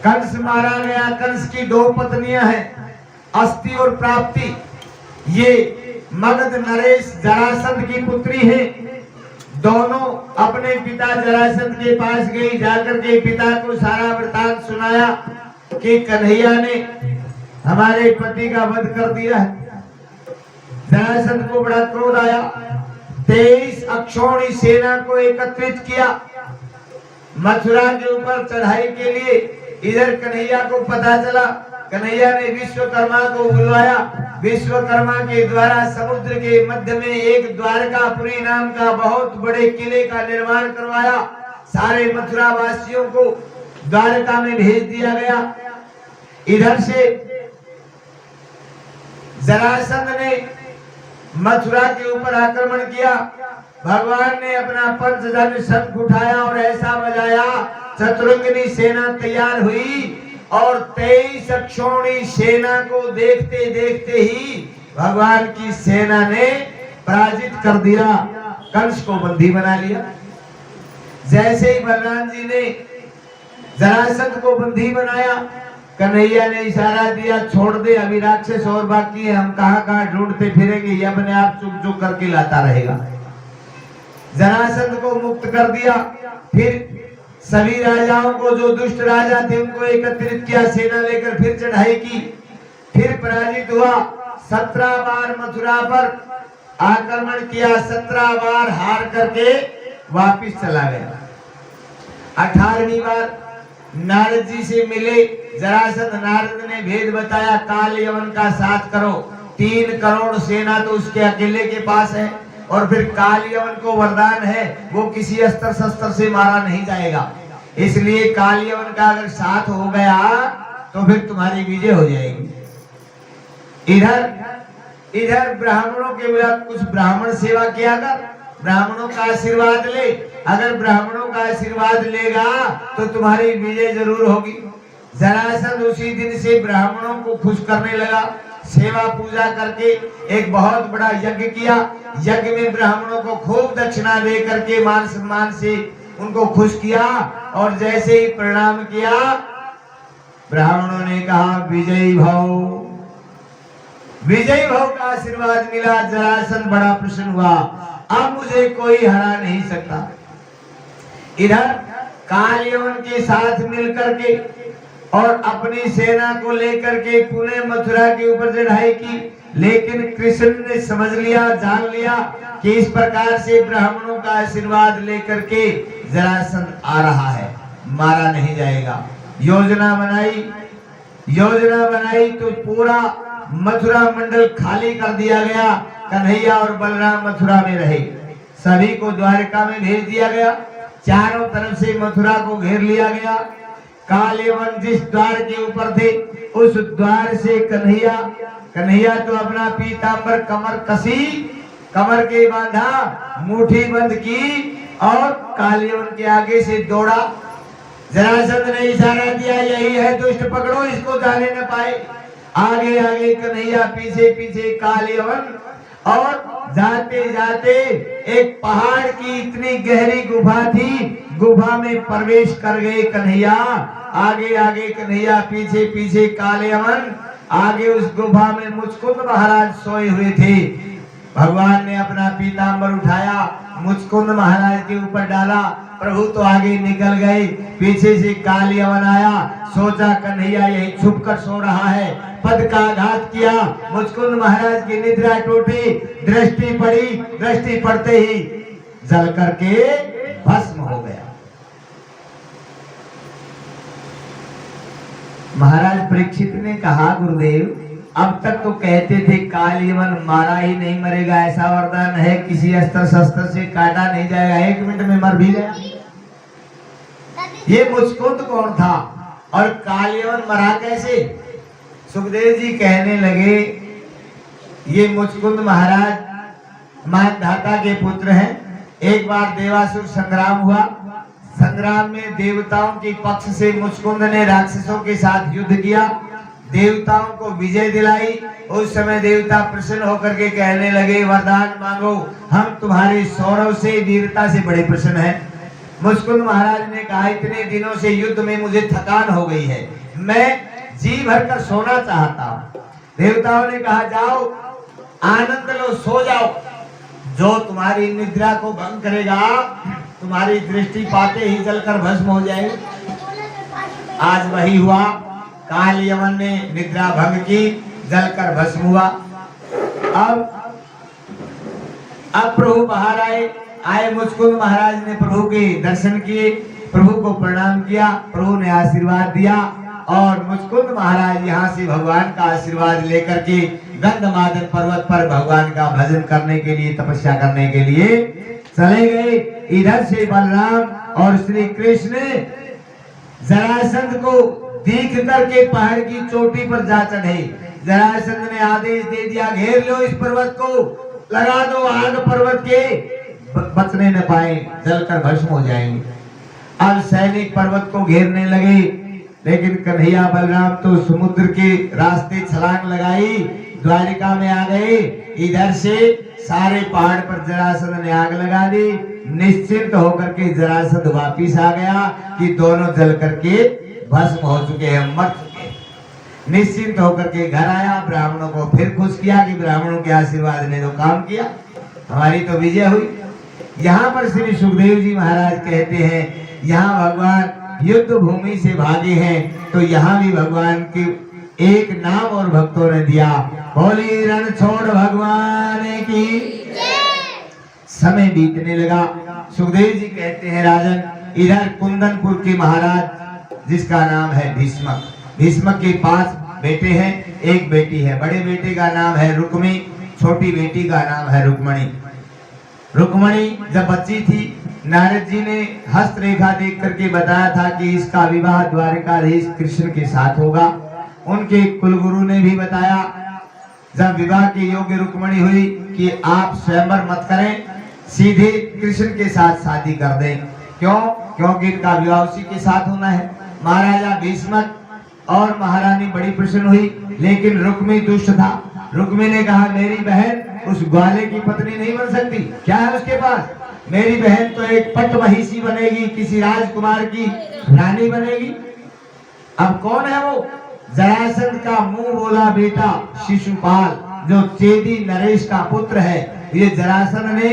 कंस मारा गया। कंस की 2 पत्नियां हैं, अस्ति और प्राप्ति। ये मगध नरेश जरासंध की पुत्री है। दोनों अपने पिता जरासंध के पास गई, जाकर के पिता को सारा वृतांत सुनाया कि कन्हैया ने हमारे पति का वध कर दिया है। जरासंध को बड़ा क्रोध आया, 23 अक्षौणी सेना को एकत्रित किया मथुरा के ऊपर चढ़ाई के लिए। इधर कन्हैया को पता चला, कन्हैया ने विश्वकर्मा को बुलवाया। विश्वकर्मा के द्वारा समुद्र के मध्य में एक द्वारकापुरी नाम का बहुत बड़े किले का निर्माण करवाया। सारे मथुरा वासियों को द्वारका में भेज दिया गया। इधर से जरासंध ने मथुरा के ऊपर आक्रमण किया। भगवान ने अपना पंचजन्य शंख उठाया और ऐसा बजाया, चतुरंगिनी सेना तैयार हुई और 23 अक्षौणी सेना को देखते देखते ही भगवान की सेना ने पराजित कर दिया, कंस को बंदी बना लिया। जैसे ही बलराम जी ने जरासंध को बंदी बनाया, कन्हैया ने इशारा दिया, छोड़ दे, अभी राक्षस और बाकी है, हम कहां कहां ढूंढते फिरेंगे, ये अपने आप चुप चुप करके लाता रहेगा। जरासंध को मुक्त कर दिया। फिर सभी राजाओं को, जो दुष्ट राजा थे, उनको एकत्रित किया, सेना लेकर फिर चढ़ाई की। फिर पराजित हुआ। 17 बार मथुरा पर आक्रमण किया, 17 बार हार करके वापिस चला गया। 18वीं बार नारद जी से मिले जरासंध। नारद ने भेद बताया, काल यवन का साथ करो। 3 करोड़ सेना तो उसके अकेले के पास है, और फिर काल यवन को वरदान है, वो किसी अस्त्र शस्त्र से मारा नहीं जाएगा, इसलिए काल यवन का अगर साथ हो गया तो फिर तुम्हारी विजय हो जाएगी। इधर ब्राह्मणों के विरुद्ध कुछ ब्राह्मण सेवा किया कर, ब्राह्मणों का आशीर्वाद ले। अगर ब्राह्मणों का आशीर्वाद लेगा तो तुम्हारी विजय जरूर होगी। जरासंध उसी दिन से ब्राह्मणों को खुश करने लगा। सेवा पूजा करके एक बहुत बड़ा यज्ञ किया। यज्ञ में ब्राह्मणों को खूब दक्षिणा दे करके मान सम्मान से उनको खुश किया, और जैसे ही प्रणाम किया, ब्राह्मणों ने कहा, विजयी भव, विजयी भव का आशीर्वाद मिला। जरासंध बड़ा प्रसन्न हुआ, अब मुझे कोई हरा नहीं सकता। इधर काल यवन के साथ मिलकर के और अपनी सेना को लेकर के पुणे मथुरा के ऊपर चढ़ाई की, लेकिन कृष्ण ने समझ लिया, जान लिया कि इस प्रकार से ब्राह्मणों का आशीर्वाद लेकर के जरासंध आ रहा है, मारा नहीं जाएगा। योजना बनाई तो पूरा मथुरा मंडल खाली कर दिया गया। कन्हैया और बलराम मथुरा में रहे, सभी को द्वारका में भेज दिया गया। चारों तरफ से मथुरा को घेर लिया गया। काल यवन जिस द्वार के ऊपर थे उस द्वार से कन्हैया तो अपना पीतांबर कमर कसी, कमर के बांधा, मुट्ठी बंद की और कालियवन के आगे से दौड़ा। जरासंध ने इशारा दिया, यही है दुष्ट, पकड़ो इसको, जाने न पाए। आगे आगे कन्हैया, पीछे पीछे कालियवन, और जाते जाते एक पहाड़ की इतनी गहरी गुफा थी, गुफा में प्रवेश कर गए कन्हैया। आगे आगे कन्हैया, पीछे पीछे कालियवन। आगे उस गुफा में मुचकुंद महाराज सोए हुए थे। भगवान ने अपना पीतांबर उठाया, मुचकुंद महाराज के ऊपर डाला। प्रभु तो आगे निकल गए, पीछे से कालियवन आया। सोचा कन्हैया यही छुप कर सो रहा है, पद का आघात किया। मुचकुंद महाराज की निद्रा टूटी, दृष्टि पड़ी, दृष्टि पड़ते ही जल करके भस्म हो गया। महाराज परीक्षित ने कहा, गुरुदेव अब तक तो कहते थे कालियवन मारा ही नहीं मरेगा, ऐसा वरदान है, किसी अस्त्र शस्त्र से काटा नहीं जाएगा, 1 मिनट में मर भी गया। ये मुचकुंद कौन था और कालियवन मरा कैसे? सुखदेव जी कहने लगे, ये मुचकुंद महाराज मानधाता के पुत्र हैं। एक बार देवासुर संग्राम हुआ, संग्राम में देवताओं के पक्ष से मुचकुंद ने राक्षसों के साथ युद्ध किया, देवताओं को विजय दिलाई। उस समय देवता प्रसन्न होकर के कहने लगे, वरदान मांगो, हम तुम्हारे सौरव से, वीरता से बड़े प्रसन्न हैं। मुचकुंद महाराज ने कहा, इतने दिनों से युद्ध में मुझे थकान हो गई है, मैं जी भर कर सोना चाहता हूँ। देवताओं ने कहा, जाओ आनंद लो, सो जाओ, जो तुम्हारी निद्रा को भंग करेगा तुम्हारी दृष्टि पाते ही जलकर भस्म हो जाएगा। आज वही हुआ, कालियवन ने निद्रा भंग की, जलकर भस्म हुआ। अब प्रभु बाहर आए। मुचकुंद महाराज ने प्रभु के दर्शन किए, प्रभु को प्रणाम किया, प्रभु ने आशीर्वाद दिया और मुचकुंद महाराज यहाँ से भगवान का आशीर्वाद लेकर के गंधमादन पर्वत पर भगवान का भजन करने के लिए, तपस्या करने के लिए चले गए। इधर से बलराम और श्री कृष्ण जरासंध को देख करके पहाड़ की चोटी पर जा चढ़े। जरासंध ने आदेश दे दिया, घेर लो इस पर्वत को, लगा दो आग पर्वत के, बचने न पाए, जलकर भस्म हो जाएंगे। अब सैनिक पर्वत को घेरने लगे, लेकिन कन्हैया बलराम तो समुद्र के रास्ते छलांग लगाई, द्वारिका में आ गए। इधर से सारे पहाड़ पर जरासंध ने आग लगा दी। निश्चिंत होकर के जरासंध वापिस आ गया कि दोनों जल करके भस्म हो चुके हैं, मर चुके हैं। निश्चिंत होकर के घर आया, ब्राह्मणों को फिर खुश किया कि ब्राह्मणों के आशीर्वाद ने जो काम किया, हमारी तो विजय हुई। यहाँ पर श्री सुखदेव जी महाराज कहते हैं, यहाँ भगवान युद्ध भूमि से भागे हैं, तो यहाँ भी भगवान के एक नाम और भक्तों ने दिया, बोली रण छोड़ भगवान की। समय बीतने लगा। सुखदेव जी कहते हैं, राजन इधर कुंदनपुर के महाराज जिसका नाम है भीष्मक, भीष्मक के 5 बेटे हैं, एक बेटी है। बड़े बेटे का नाम है रुक्मी, छोटी बेटी का नाम है रुक्मणी। रुक्मणी जब बच्ची थी, नारद जी ने हस्त रेखा देख करके बताया था कि इसका विवाह द्वारिकाधीश कृष्ण के साथ होगा। उनके कुलगुरु ने भी बताया, जब विवाह के योग्य रुक्मणी हुई, कि आप स्वयंवर मत करें, सीधे कृष्ण के साथ शादी कर दें। क्यों? क्योंकि इनका विवाह उसी के साथ होना है। महाराजा भीष्मक और महारानी बड़ी प्रसन्न हुई, लेकिन रुक्मी दुष्ट था। रुक्मी ने कहा, मेरी बहन उस ग्वाले की पत्नी नहीं बन सकती, क्या है उसके पास? मेरी बहन तो एक पट महिषी बनेगी, किसी राजकुमार की रानी बनेगी। अब कौन है वो? जरासंध का मुंह बोला बेटा शिशुपाल, जो चेदी नरेश का पुत्र है। ये जरासंध ने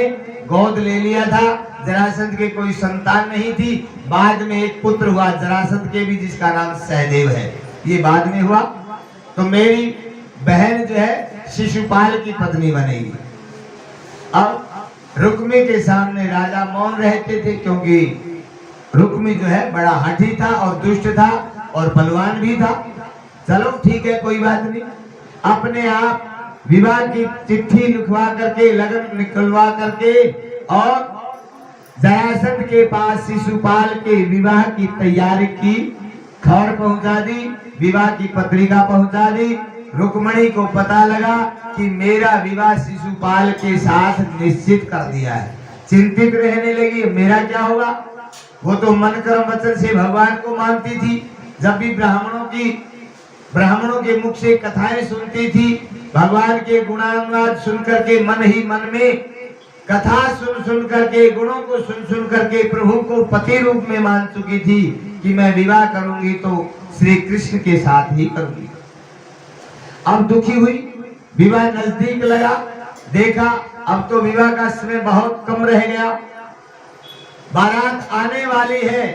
गोद ले लिया था। जरासंध के कोई संतान नहीं थी। बाद में एक पुत्र हुआ जरासंध के भी, जिसका नाम सहदेव है। ये बाद में हुआ। तो मेरी बहन जो है शिशुपाल की पत्नी बनेगी। अब रुक्मी के सामने राजा मौन रहते थे, क्योंकि रुक्मी जो है बड़ा हठी था और दुष्ट था और बलवान भी था। चलो ठीक है, कोई बात नहीं। अपने आप विवाह की चिट्ठी लिखवा करके, लगन निकलवा करके और जरासंध के पास शिशुपाल के विवाह की तैयारी की, खबर पहुंचा दी। विवाह की पत्रिका पहुंचा दी। रुक्मणी को पता लगा कि मेरा विवाह शिशुपाल के साथ निश्चित कर दिया है। चिंतित रहने लगी, मेरा क्या होगा। वो तो मन कर्म वचन से भगवान को मानती थी। जब भी ब्राह्मणों के मुख से कथाएं सुनती थी, भगवान के गुणानुवाद सुन करके मन ही मन में कथा सुन करके, गुणों को सुन करके प्रभु को पति रूप में मान चुकी थी कि मैं विवाह करूंगी तो श्री कृष्ण के साथ ही करूंगी। अब दुखी हुई, विवाह नजदीक लगा, देखा अब तो विवाह का समय बहुत कम रह गया, बारात आने वाली है,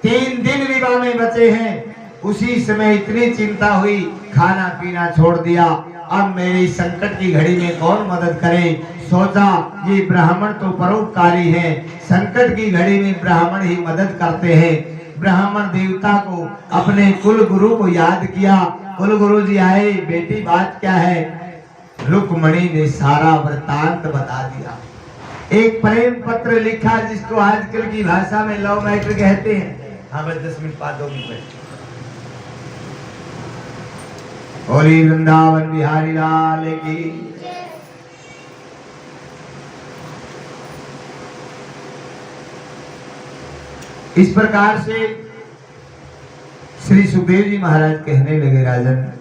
3 दिन विवाह में बचे हैं। उसी समय इतनी चिंता हुई, खाना पीना छोड़ दिया। अब मेरी संकट की घड़ी में कौन मदद करे। सोचा ये ब्राह्मण तो परोपकारी है, संकट की घड़ी में ब्राह्मण ही मदद करते हैं। ब्राह्मण देवता को, अपने कुल गुरु को याद किया। कुल गुरु जी आए, बेटी बात क्या है। रुक्मणी ने सारा वृतांत बता दिया। एक प्रेम पत्र लिखा जिसको आजकल की भाषा में लव मैटर कहते हैं। हाँ बस 10 मिनट बाद 2 मिनट। होली वृंदावन बिहारी लाल की। इस प्रकार से श्री सुखदेव जी महाराज कहने लगे, राजन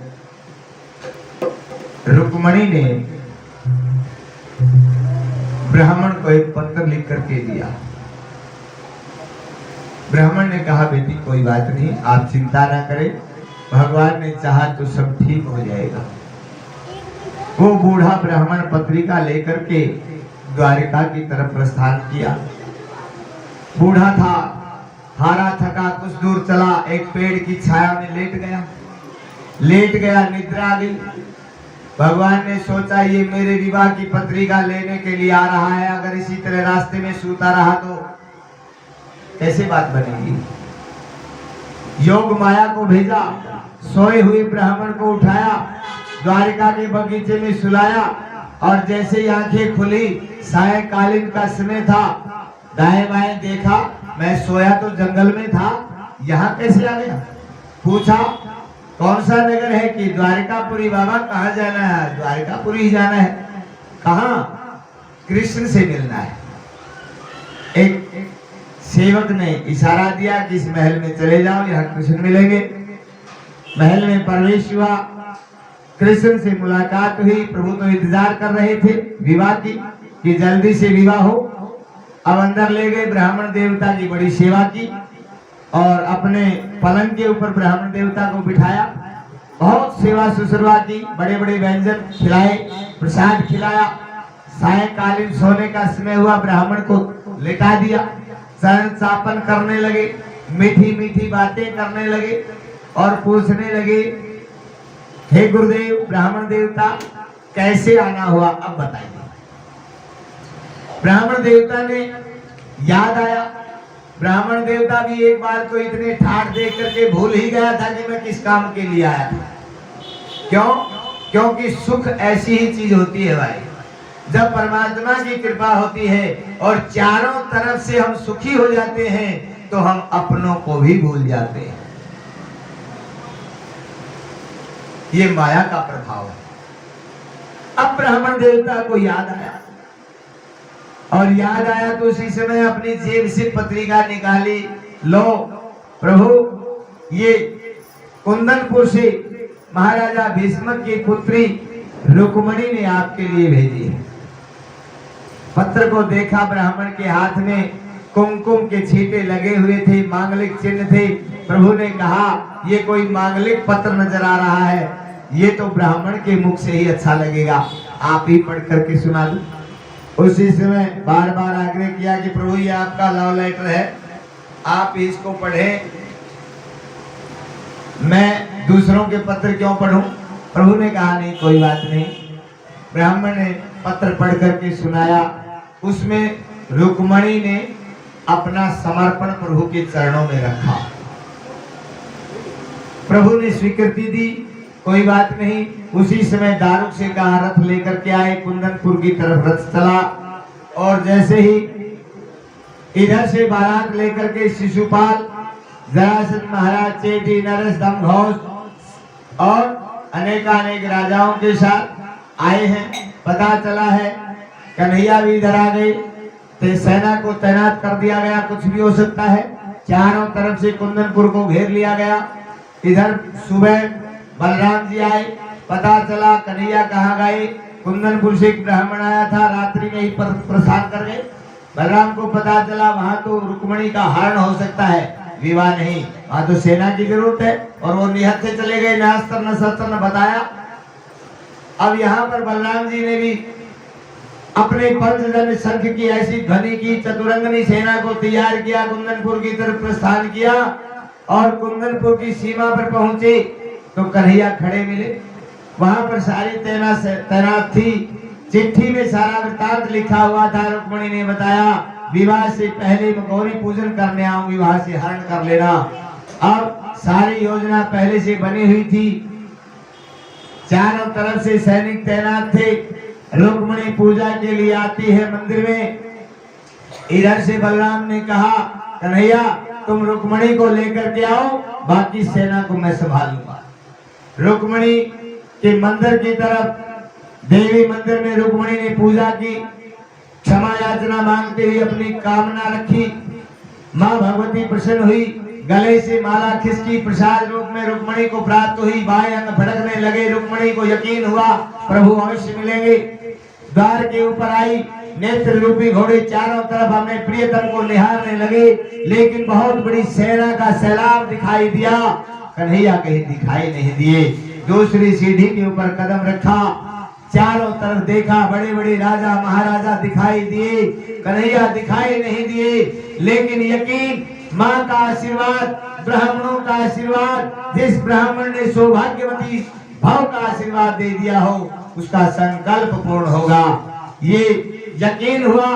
रुक्मणी ने ब्राह्मण को एक पत्र लिख करके दिया। ब्राह्मण ने कहा, बेटी कोई बात नहीं, आप चिंता ना करें, भगवान ने चाहा तो सब ठीक हो जाएगा। वो बूढ़ा ब्राह्मण पत्रिका लेकर के द्वारिका की तरफ प्रस्थान किया। बूढ़ा था, हारा थका, कुछ दूर चला, एक पेड़ की छाया में लेट गया, निद्रा आ गई। भगवान ने सोचा ये मेरे विवाह की पत्रिका लेने के लिए आ रहा है, अगर इसी तरह रास्ते में सूता रहा तो कैसे बात बनेगी। योग माया को भेजा, सोए हुए ब्राह्मण को उठाया, द्वारिका के बगीचे में सुलाया, और जैसे ही आंखें खुली, सायंकालीन का समय था, दाएं बाएं देखा, मैं सोया तो जंगल में था, यहाँ कैसे आ गया। पूछा कौन सा नगर है कि द्वारिकापुरी। बाबा कहाँ जाना है। द्वारिकापुरी ही जाना है। कहाँ। कृष्ण से मिलना है। एक सेवक ने इशारा दिया कि इस महल में चले जाओ, यहाँ कृष्ण मिलेंगे। महल में प्रवेश हुआ, कृष्ण से मुलाकात हुई। प्रभु तो इंतजार कर रहे थे विवाह की कि जल्दी से विवाह हो। अब अंदर ले गए, ब्राह्मण देवता की बड़ी सेवा की और अपने पलंग के ऊपर ब्राह्मण देवता को बिठाया। बहुत सेवा शुश्रूषा की, बड़े बड़े व्यंजन खिलाए, प्रसाद खिलाया। सायंकालीन सोने का समय हुआ, ब्राह्मण को लेटा दिया। शरण चापन करने लगे, मीठी मीठी बातें करने लगे और पूछने लगे, हे गुरुदेव ब्राह्मण देवता कैसे आना हुआ, अब बताइए। ब्राह्मण देवता ने याद आया, ब्राह्मण देवता भी एक बार तो इतने ठाठ देख करके भूल ही गया था कि मैं किस काम के लिए आया था। क्यों? क्योंकि सुख ऐसी ही चीज होती है भाई, जब परमात्मा की कृपा होती है और चारों तरफ से हम सुखी हो जाते हैं तो हम अपनों को भी भूल जाते हैं। ये माया का प्रभाव है। अब ब्राह्मण देवता को याद आया, और याद आया तो उसी समय अपनी जेब से पत्रिका निकाली। लो प्रभु, ये कुंदनपुर से महाराजा भीष्म की पुत्री रुक्मणी ने आपके लिए भेजी है। पत्र को देखा, ब्राह्मण के हाथ में कुमकुम के छींटे लगे हुए थे, मांगलिक चिन्ह थे। प्रभु ने कहा ये कोई मांगलिक पत्र नजर आ रहा है, ये तो ब्राह्मण के मुख से ही अच्छा लगेगा, आप ही पढ़ करके सुना दो। उसी समय बार बार आग्रह किया कि प्रभु ये आपका लव लेटर है, आप इसको पढ़ें, मैं दूसरों के पत्र क्यों पढ़ूं। प्रभु ने कहा नहीं कोई बात नहीं। ब्राह्मण ने पत्र पढ़ करके सुनाया। उसमें रुक्मणी ने अपना समर्पण प्रभु के चरणों में रखा। प्रभु ने स्वीकृति दी, कोई बात नहीं। उसी समय दारुक से कहा रथ लेकर के आए, कुंदनपुर की तरफ रथ चला। और जैसे ही इधर से बारात लेकर के शिशुपाल, जरासंध महाराज, चेटी, नरस, दमघोष और अनेकानेक राजाओं के साथ आए हैं। पता चला है कन्हैया भी इधर आ गए तो सेना को तैनात कर दिया गया, कुछ भी हो सकता है। चारों तरफ से कुंदनपुर को घेर लिया गया। इधर सुबह बलराम जी आए, पता चला कन्हैया कहाँ गए। कुंदनपुर से एक ब्राह्मण आया था, रात्रि में ही प्रस्थान कर गए। बलराम को पता चला वहां तो रुक्मणी का हरण हो सकता है, विवाह नहीं, वहां तो सेना की जरूरत है। और वो निहत्थे से चले गए, न अस्त्र न शस्त्र न बताया। अब यहाँ पर बलराम जी ने भी अपने पंचजन शंख की ऐसी ध्वनि की, चतुरंगनी सेना को तैयार किया, कुंदनपुर की तरफ प्रस्थान किया। और कुंदनपुर की सीमा पर पहुंचे तो कन्हैया खड़े मिले। वहां पर सारी तैनात थी। चिट्ठी में सारा वृत्तांत लिखा हुआ था। रुक्मणी ने बताया विवाह से पहले मैं गौरी पूजन करने आऊंगी, वहां से हरण कर लेना। अब सारी योजना पहले से बनी हुई थी। चारों तरफ से सैनिक तैनात थे। रुक्मणी पूजा के लिए आती है मंदिर में। इधर से बलराम ने कहा कन्हैया तुम रुक्मणी को लेकर के आओ, बाकी सेना को मैं संभालूंगा। रुक्मणी के मंदिर की तरफ, देवी मंदिर में रुक्मणी ने पूजा की, क्षमा याचना मांगते हुए अपनी कामना रखी। माँ भगवती प्रसन्न हुई, गले से माला खिसकी, प्रसाद रूप में रुक्मणी को प्राप्त हुई। बाएं अंग भड़कने लगे। रुक्मणी को यकीन हुआ प्रभु अवश्य मिलेंगे। द्वार के ऊपर आई, नेत्र रूपी घोड़े चारों तरफ अपने प्रियतम को निहारने लगे, लेकिन बहुत बड़ी सेना का सैलाब दिखाई दिया। कन्हैया कहीं दिखाई नहीं दिए। दूसरी सीढ़ी के ऊपर कदम रखा, चारों तरफ देखा, बड़े बड़े राजा महाराजा दिखाई दिए, कन्हैया दिखाई नहीं दिए। लेकिन यकीन, माँ का आशीर्वाद, ब्राह्मणों का आशीर्वाद, जिस ब्राह्मण ने सौभाग्यवती भाव का आशीर्वाद दे दिया हो उसका संकल्प पूर्ण होगा, ये यकीन हुआ।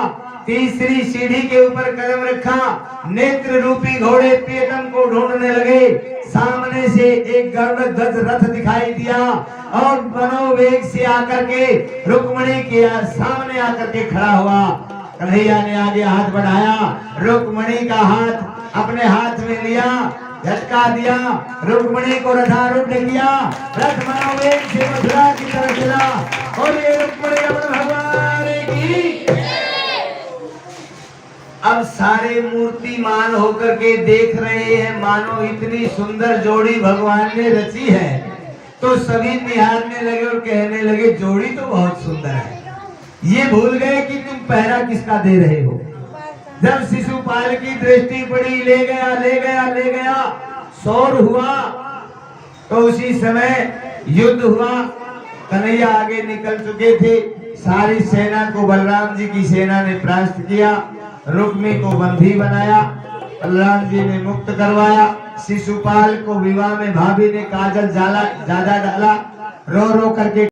तीसरी सीढ़ी के ऊपर कदम रखा, नेत्र रूपी घोड़े प्रियतम को ढूंढने लगे। सामने से एक गरुड़ ध्वज रथ दिखाई दिया और मनोवेग से आकर के रुक्मणी के सामने आकर के खड़ा हुआ। कन्हैया ने आगे हाथ बढ़ाया, रुक्मणी का हाथ अपने हाथ में लिया, झटका दिया, रुक्मणी को रथारूढ़ किया। रथ मनोवेग से मथुरा की तरफ चला। और ये रुक्मणी रमण भगवान की। अब सारे मूर्तिमान होकर के देख रहे हैं, मानो इतनी सुंदर जोड़ी भगवान ने रची है। तो सभी निहारने लगे और कहने लगे जोड़ी तो बहुत सुंदर है। ये भूल गए कि तुम पहरा किसका दे रहे हो। जब शिशुपाल की दृष्टि पड़ी, ले गया ले गया ले गया, शोर हुआ, तो उसी समय युद्ध हुआ। कन्हैया आगे निकल चुके थे। सारी सेना को बलराम जी की सेना ने परास्त किया। रुक्मी को बंदी बनाया, बलराम जी ने मुक्त करवाया। शिशुपाल को विवाह में भाभी ने काजल ज्यादा डाला, रो रो करके